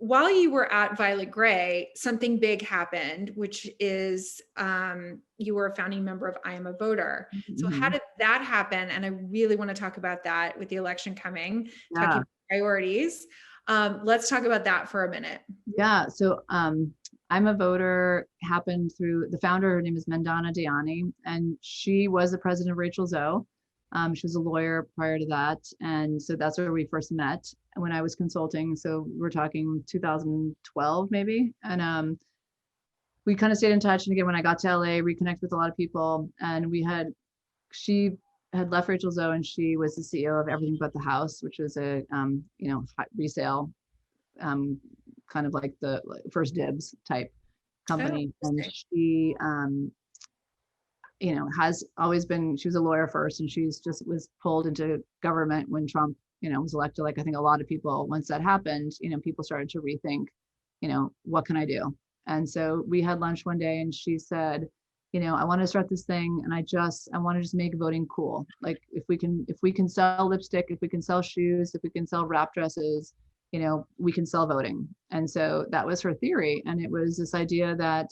while you were at Violet Gray, something big happened, which is you were a founding member of I Am a Voter. So how Mhm. did that happen? And I really want to talk about that with the election coming, talking Yeah. about priorities. Let's talk about that for a minute. Yeah. So I'm a voter happened through the founder. Her name is Mandana Dayani, and she was the president of Rachel Zoe. She was a lawyer prior to that. And so that's where we first met when I was consulting. So we're talking 2012 maybe. And we kind of stayed in touch. And again, when I got to LA, reconnected with a lot of people. And she had left Rachel Zoe, and she was the CEO of Everything But the House, which was a resale, um, kind of like the first dibs type Oh, company. And interesting. she has always been, she was a lawyer first, and she's just was pulled into government when Trump, was elected. Like I think a lot of people, once that happened, people started to rethink, what can I do? And so we had lunch one day, and she said, I want to start this thing, and I want to just make voting cool. Like if we can sell lipstick, if we can sell shoes, if we can sell wrap dresses, we can sell voting. And so that was her theory. And it was this idea that,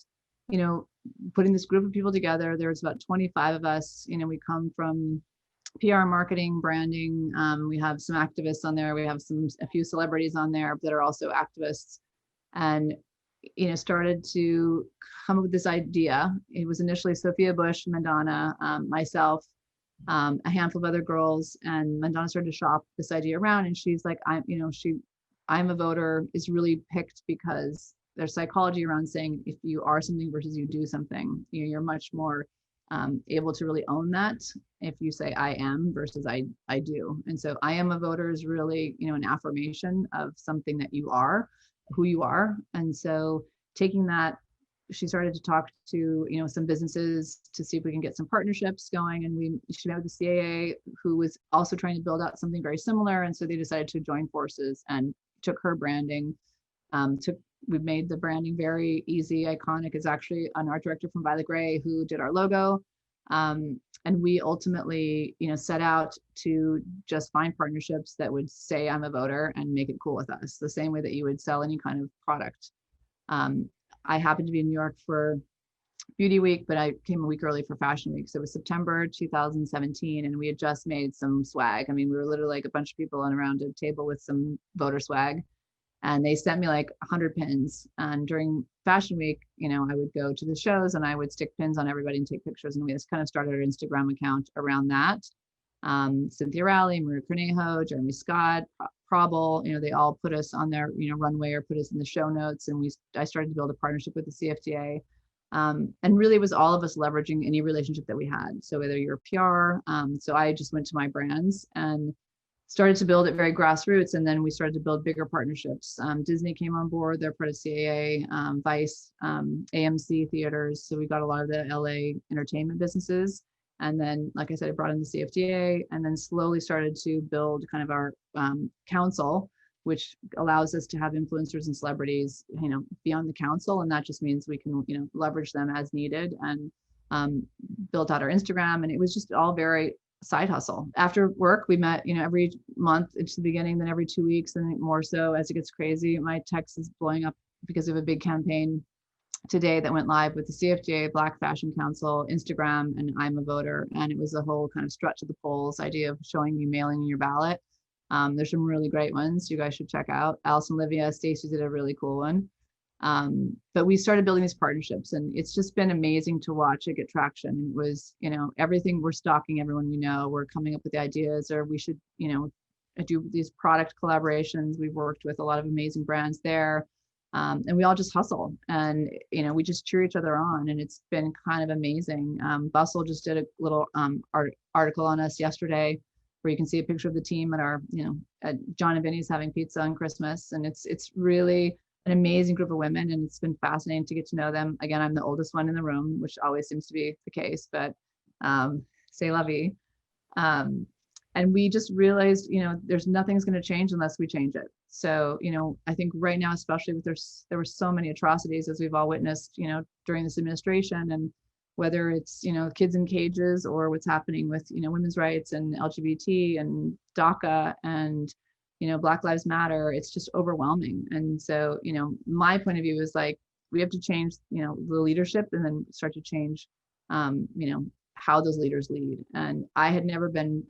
you know, putting this group of people together. There was about 25 of us. We come from PR, marketing, branding. We have some activists on there. We have a few celebrities on there that are also activists, and started to come up with this idea. It was initially Sophia Bush, Mandana, myself, a handful of other girls, and Mandana started to shop this idea around. And she's like, I'm a voter is really picked because there's psychology around saying if you are something versus you do something, you're much more able to really own that if you say I am versus I do. And so I am a voter is really, an affirmation of something that you are, who you are. And so taking that, she started to talk to, some businesses to see if we can get some partnerships going. And she met with the CAA, who was also trying to build out something very similar. And so they decided to join forces and took her branding, we made the branding very easy, iconic. Is actually an art director from Violet Gray who did our logo. And we ultimately, set out to just find partnerships that would say I'm a voter and make it cool with us, the same way that you would sell any kind of product. I happened to be in New York for Beauty Week, but I came a week early for Fashion Week. So it was September 2017, and we had just made some swag. I mean, we were literally like a bunch of people around a table with some voter swag, and they sent me like 100 pins. And during Fashion Week, I would go to the shows and I would stick pins on everybody and take pictures. And we just kind of started our Instagram account around that. Cynthia Rowley, Maria Cornejo, Jeremy Scott, Probel, they all put us on their, runway or put us in the show notes. And I started to build a partnership with the CFDA. And really it was all of us leveraging any relationship that we had. So whether you're PR, so I just went to my brands and started to build it very grassroots. And then we started to build bigger partnerships. Disney came on board, they're part of CAA, Vice, AMC theaters. So we got a lot of the LA entertainment businesses. And then, like I said, I brought in the CFDA, and then slowly started to build kind of our council, which allows us to have influencers and celebrities, be on the council. And that just means we can, leverage them as needed, and built out our Instagram. And it was just all very side hustle. After work, we met, every month into the beginning, then every 2 weeks, and more so as it gets crazy. My text is blowing up because of a big campaign today that went live with the CFDA, Black Fashion Council, Instagram, and I'm a Voter. And it was a whole kind of strut to the polls idea of showing you mailing your ballot. There's some really great ones you guys should check out. Alice and Olivia, Stacey did a really cool one. But we started building these partnerships, and it's just been amazing to watch it get traction. It was, everything, we're stalking everyone we know, we're coming up with the ideas, or we should, do these product collaborations. We've worked with a lot of amazing brands there. And we all just hustle, and, we just cheer each other on, and it's been kind of amazing. Bustle just did a little article on us yesterday, where you can see a picture of the team at our, at John and Vinny's having pizza on Christmas. And it's really an amazing group of women, and it's been fascinating to get to know them. Again, I'm the oldest one in the room, which always seems to be the case, but c'est la vie. And we just realized, there's nothing's going to change unless we change it. So, I think right now, especially with there were so many atrocities, as we've all witnessed, during this administration, and whether it's, kids in cages, or what's happening with, women's rights and LGBT and DACA and Black Lives Matter, it's just overwhelming. And so, my point of view is like, we have to change, the leadership, and then start to change, how those leaders lead. And I had never been,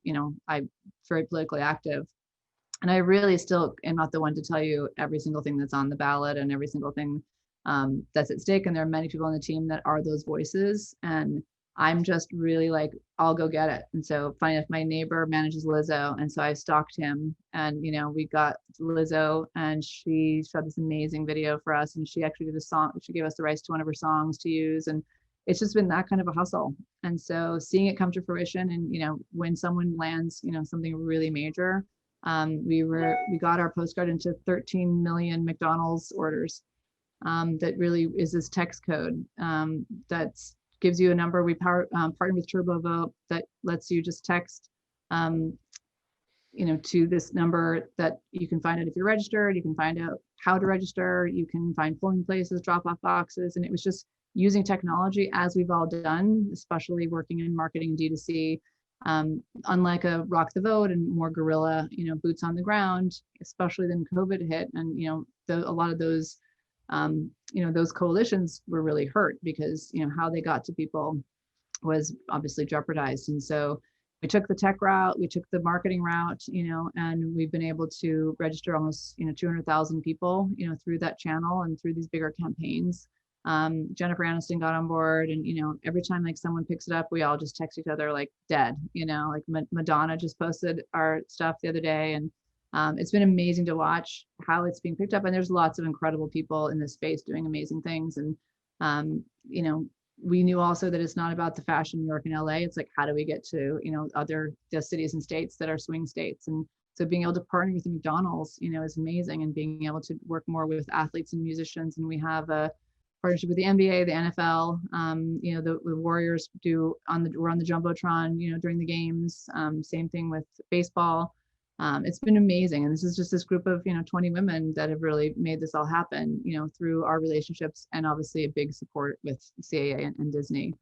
I'm very politically active. And I really still am not the one to tell you every single thing that's on the ballot and every single thing that's at stake. And there are many people on the team that are those voices. And I'm just really like, I'll go get it. And so funny enough, my neighbor manages Lizzo. And so I stalked him, and, we got Lizzo, and she shot this amazing video for us. And she actually did a song. She gave us the rights to one of her songs to use. And it's just been that kind of a hustle. And so seeing it come to fruition, and, when someone lands, something really major, we got our postcard into 13 million McDonald's orders. That really is this text code that's gives you a number. We partnered with TurboVote that lets you just text, to this number that you can find out if you're registered. You can find out how to register. You can find polling places, drop-off boxes, and it was just using technology, as we've all done, especially working in marketing and D2C. Unlike a Rock the Vote and more guerrilla, boots on the ground, especially then COVID hit, and a lot of those. Those coalitions were really hurt because, how they got to people was obviously jeopardized. And so we took the tech route, we took the marketing route, and we've been able to register almost, 200,000 people, through that channel and through these bigger campaigns. Jennifer Aniston got on board, and, every time like someone picks it up, we all just text each other like dead, like Madonna just posted our stuff the other day, and it's been amazing to watch how it's being picked up. And there's lots of incredible people in this space doing amazing things. And, we knew also that it's not about the fashion in New York and LA. It's like, how do we get to, other cities and states that are swing states? And so being able to partner with the McDonald's, is amazing, and being able to work more with athletes and musicians. And we have a partnership with the NBA, the NFL, the Warriors we're on the Jumbotron, during the games. Same thing with baseball. It's been amazing. And this is just this group of, 20 women that have really made this all happen, through our relationships, and obviously a big support with CAA and Disney.